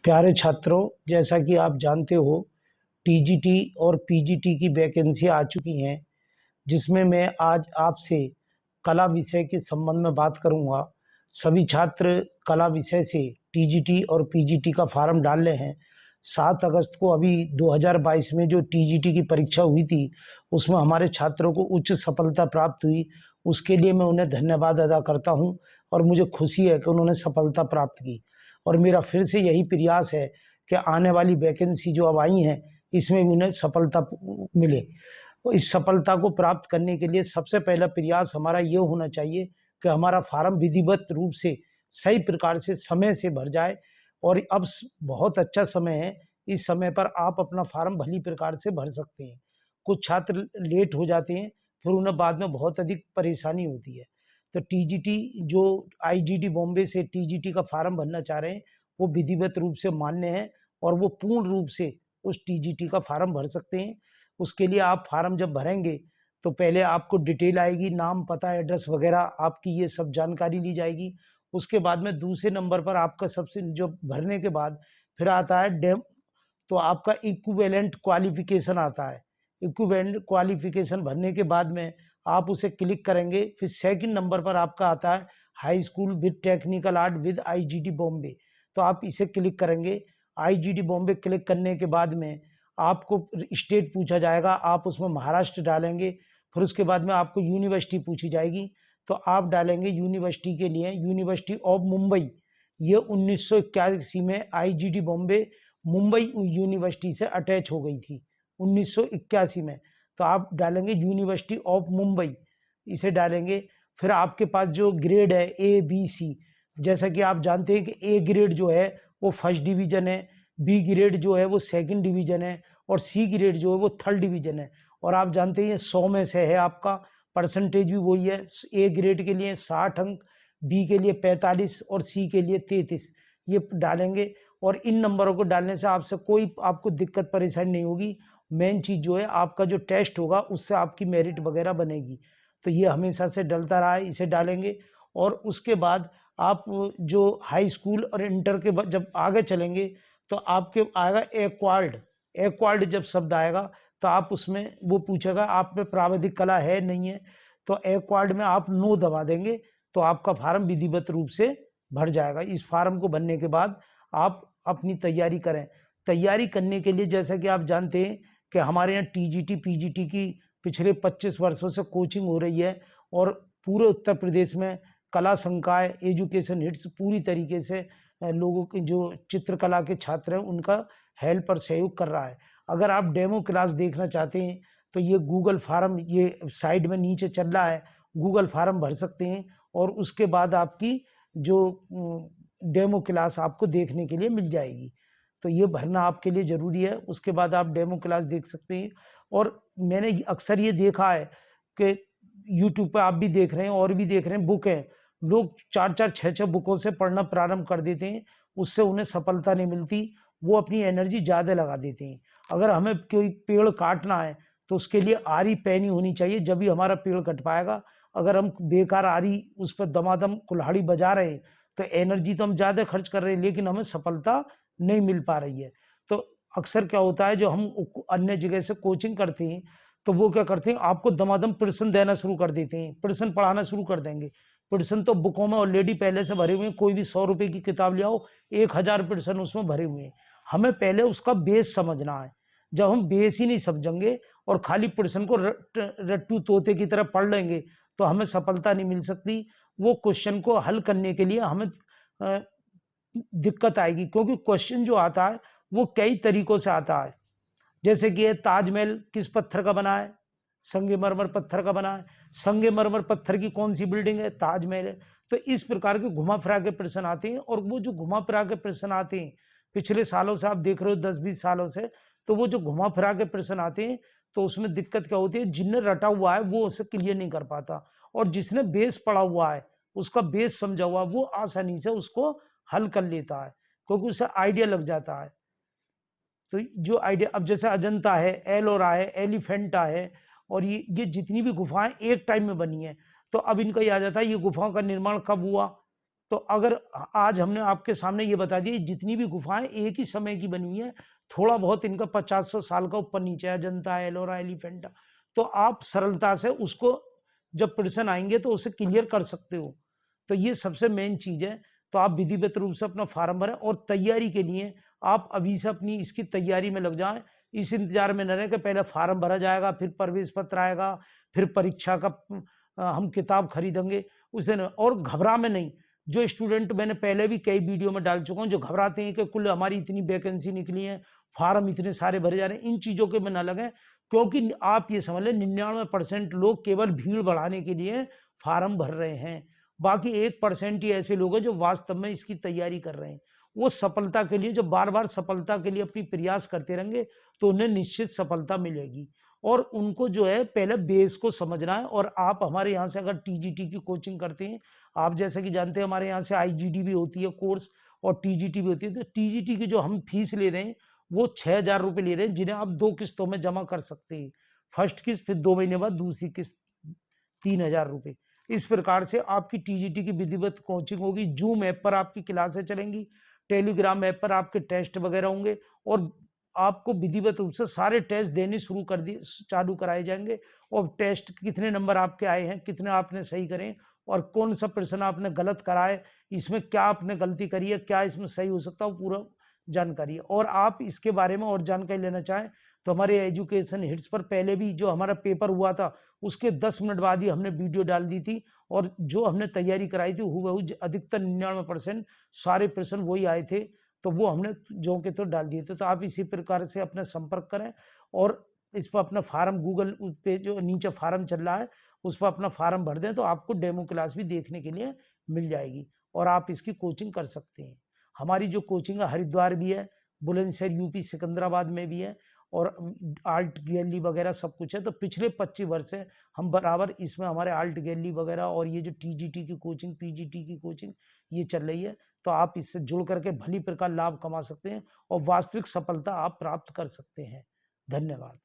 प्यारे छात्रों, जैसा कि आप जानते हो टीजीटी और पीजीटी की वैकेंसी आ चुकी हैं, जिसमें मैं आज आपसे कला विषय के संबंध में बात करूंगा। सभी छात्र कला विषय से टीजीटी और पीजीटी का फॉर्म डाल रहे हैं। 7 अगस्त को अभी 2022 में जो टीजीटी की परीक्षा हुई थी, उसमें हमारे छात्रों को उच्च सफलता प्राप्त हुई। उसके लिए मैं उन्हें धन्यवाद अदा करता हूं और मुझे खुशी है कि उन्होंने सफलता प्राप्त की। और मेरा फिर से यही प्रयास है कि आने वाली वैकेंसी जो अब आई हैं, इसमें भी उन्हें सफलता मिले। इस सफलता को प्राप्त करने के लिए सबसे पहला प्रयास हमारा ये होना चाहिए कि हमारा फार्म विधिवत रूप से सही प्रकार से समय से भर जाए। और अब बहुत अच्छा समय है, इस समय पर आप अपना फार्म भली प्रकार से भर सकते हैं। कुछ छात्र लेट हो जाते हैं, फिर उन्हें बाद में बहुत अधिक परेशानी होती है। तो टीजीटी जो आईजीडी बॉम्बे से टीजीटी का फार्म भरना चाह रहे हैं, वो विधिवत रूप से मान्य है और वो पूर्ण रूप से उस टीजीटी का फार्म भर सकते हैं। उसके लिए आप फार्म जब भरेंगे तो पहले आपको डिटेल आएगी, नाम, पता, एड्रेस वगैरह आपकी ये सब जानकारी ली जाएगी। उसके बाद में दूसरे नंबर पर आपका सबसे जो भरने के बाद फिर आता है डेम, तो आपका इक्विवेलेंट क्वालिफिकेशन आता है। इक्विवेलेंट क्वालिफिकेशन भरने के बाद में आप उसे क्लिक करेंगे। फिर सेकंड नंबर पर आपका आता है high school with technical art with IgD Bombay, तो आप इसे क्लिक करेंगे। आईजीडी बॉम्बे क्लिक करने के बाद में आपको स्टेट पूछा जाएगा, आप उसमें महाराष्ट्र डालेंगे। फिर उसके बाद में आपको यूनिवर्सिटी पूछी जाएगी, तो आप डालेंगे यूनिवर्सिटी के लिए यूनिवर्सिटी ऑफ मुंबई। ये 1981 में आईजीडी बॉम्बे मुंबई यूनिवर्सिटी से अटैच हो गई थी 1981 में, तो आप डालेंगे यूनिवर्सिटी ऑफ मुंबई, इसे डालेंगे। फिर आपके पास जो ग्रेड है ए बी सी, जैसा कि आप जानते हैं कि ए ग्रेड जो है वो फर्स्ट डिवीजन है, बी ग्रेड जो है वो सेकंड डिवीजन है और सी ग्रेड जो है वो थर्ड डिवीजन है। और आप जानते हैं 100 में से है, आपका परसेंटेज भी वही है। ए ग्रेड के लिए 60 अंक, बी के लिए 45 और सी के लिए 33, ये डालेंगे। और इन नंबरों को डालने से आपसे कोई आपको दिक्कत परेशानी नहीं होगी। मेन चीज़ जो है आपका जो टेस्ट होगा उससे आपकी मेरिट वगैरह बनेगी। तो ये हमेशा से डलता रहा है, इसे डालेंगे। और उसके बाद आप जो हाई स्कूल और इंटर के बाद जब आगे चलेंगे तो आपके आएगा एक्वार्ड। एक्वार्ड जब शब्द आएगा तो आप उसमें वो पूछेगा आप में प्राविधिक कला है नहीं है, तो एक्वार्ड में आप नो दबा देंगे, तो आपका फार्म विधिवत रूप से भर जाएगा। इस फार्म को भरने के बाद आप अपनी तैयारी करें। तैयारी करने के लिए जैसा कि आप जानते हैं कि हमारे यहाँ टीजीटी पीजीटी की पिछले 25 वर्षों से कोचिंग हो रही है और पूरे उत्तर प्रदेश में कला संकाय एजुकेशन हिट्स पूरी तरीके से लोगों की जो चित्रकला के छात्र हैं उनका हेल्प और सहयोग कर रहा है। अगर आप डेमो क्लास देखना चाहते हैं तो ये गूगल फार्म, ये साइड में नीचे चल रहा है, गूगल फार्म भर सकते हैं और उसके बाद आपकी जो डेमो क्लास आपको देखने के लिए मिल जाएगी। तो ये भरना आपके लिए ज़रूरी है, उसके बाद आप डेमो क्लास देख सकते हैं। और मैंने अक्सर ये देखा है कि यूट्यूब पे आप भी देख रहे हैं और भी देख रहे हैं, बुक हैं, लोग 4-4 6-6 बुकों से पढ़ना प्रारंभ कर देते हैं, उससे उन्हें सफलता नहीं मिलती, वो अपनी एनर्जी ज़्यादा लगा देते हैं। अगर हमें कोई पेड़ काटना है तो उसके लिए आरी पैनी होनी चाहिए, जब भी हमारा पेड़ कट पाएगा। अगर हम बेकार आरी उस पर दमादम कुल्हाड़ी बजा रहे हैं तो एनर्जी तो हम ज़्यादा खर्च कर रहे हैं, लेकिन हमें सफलता नहीं मिल पा रही है। तो अक्सर क्या होता है, जो हम अन्य जगह से कोचिंग करते हैं तो वो क्या करते हैं, आपको दमादम प्रश्न देना शुरू कर देते हैं, प्रश्न पढ़ाना शुरू कर देंगे। प्रश्न तो बुकों में ऑलरेडी पहले से भरे हुए हैं, कोई भी 100 रुपए की किताब ले आओ, 1000 प्रश्न उसमें भरे हुए हैं। हमें पहले उसका बेस समझना है। जब हम बेस ही नहीं समझेंगे और खाली प्रश्न को रट्टू तोते की तरह पढ़ लेंगे तो हमें सफलता नहीं मिल सकती। वो क्वेश्चन को हल करने के लिए हमें दिक्कत आएगी, क्योंकि क्वेश्चन जो आता है वो कई तरीकों से आता है। जैसे कि ताजमहल किस पत्थर का बना है, संगमरमर पत्थर का बना है। संगमरमर पत्थर की कौन सी बिल्डिंग है, ताजमहल है। तो इस प्रकार के घुमा फिरा के प्रश्न आते हैं, और वो जो घुमा फिरा के प्रश्न आते हैं पिछले सालों से आप देख रहे हो, 10-20 सालों से, तो वो जो घुमा फिरा के प्रश्न आते हैं तो उसमें दिक्कत क्या होती है, जिसने रटा हुआ है वो उसे क्लियर नहीं कर पाता, और जिसने बेस पढ़ा हुआ है, उसका बेस समझा हुआ, वो आसानी से उसको हल कर लेता है, क्योंकि उसे आइडिया लग जाता है। तो जो आइडिया, अब जैसे अजंता है, एलोरा है, एलिफेंटा है, और ये जितनी भी गुफाएं एक टाइम में बनी है, तो अब इनका ये आ जाता है ये गुफाओं का निर्माण कब हुआ, तो अगर आज हमने आपके सामने ये बता दिया, जितनी भी गुफाएं एक ही समय की बनी हुई है, थोड़ा बहुत इनका 50-100 साल का ऊपर नीचे है, अजंता, एलोरा, एलिफेंटा, तो आप सरलता से उसको जब प्रश्न आएंगे तो उसे क्लियर कर सकते हो। तो ये सबसे मेन चीज है। तो आप विधिवत रूप से अपना फार्म भरें और तैयारी के लिए आप अभी से अपनी इसकी तैयारी में लग जाएं। इस इंतजार में न रहे कि पहले फार्म भरा जाएगा, फिर प्रवेश पत्र आएगा, फिर परीक्षा का हम किताब खरीदेंगे, उसे न, और घबरा में नहीं। जो स्टूडेंट मैंने पहले भी कई वीडियो में डाल चुका हूँ, जो घबराते हैं कि कुल हमारी इतनी वैकेंसी निकली है, फार्म इतने सारे भरे जा रहे हैं, इन चीज़ों के में न लगे, क्योंकि आप ये समझ लें 99% लोग केवल भीड़ बढ़ाने के लिए फार्म भर रहे हैं। बाकी 1% ही ऐसे लोग हैं जो वास्तव में इसकी तैयारी कर रहे हैं। वो सफलता के लिए, जो बार बार सफलता के लिए अपनी प्रयास करते रहेंगे, तो उन्हें निश्चित सफलता मिलेगी। और उनको जो है पहले बेस को समझना है। और आप हमारे यहाँ से अगर टीजीटी की कोचिंग करते हैं, आप जैसे कि जानते हैं हमारे यहाँ से आईजीडी भी होती है कोर्स और टीजीटी भी होती है। तो टीजीटी की जो हम फीस ले रहे हैं वो 6,000 रुपये ले रहे हैं, जिन्हें आप 2 किस्तों में जमा कर सकते हैं। फर्स्ट किस्त, फिर 2 महीने बाद दूसरी किस्त 3,000 रुपये। इस प्रकार से आपकी टीजीटी की विधिवत कोचिंग होगी। जूम ऐप पर आपकी क्लासें चलेंगी, टेलीग्राम ऐप पर आपके टेस्ट वगैरह होंगे, और आपको विधिवत रूप से सारे टेस्ट देने शुरू कर दिए, चालू कराए जाएंगे। और टेस्ट कितने नंबर आपके आए हैं, कितने आपने सही करें, और कौन सा प्रश्न आपने गलत करा है, इसमें क्या आपने गलती करी है, क्या इसमें सही हो सकता है, वो पूरा जानकारी है। और आप इसके बारे में और जानकारी लेना चाहें तो हमारे एजुकेशन हिट्स पर पहले भी जो हमारा पेपर हुआ था उसके 10 मिनट बाद ही हमने वीडियो डाल दी थी, और जो हमने तैयारी कराई थी हूबहू अधिकतर 99% सारे प्रश्न वही आए थे, तो वो हमने जो के तो डाल दिए थे। तो आप इसी प्रकार से अपना संपर्क करें और इस पर अपना फार्म, गूगल पे जो नीचे फार्म चल रहा है उस पर अपना फार्म भर दें, तो आपको डेमो क्लास भी देखने के लिए मिल जाएगी और आप इसकी कोचिंग कर सकते हैं। हमारी जो कोचिंग है हरिद्वार भी है, बुलंदशहर यूपी सिकंदराबाद में भी है, और आर्ट गैलरी वगैरह सब कुछ है। तो पिछले 25 वर्ष से हम बराबर इसमें हमारे आर्ट गैलरी वगैरह और ये जो टीजीटी की कोचिंग, पीजीटी की कोचिंग ये चल रही है। तो आप इससे जुड़ करके भली प्रकार लाभ कमा सकते हैं और वास्तविक सफलता आप प्राप्त कर सकते हैं। धन्यवाद।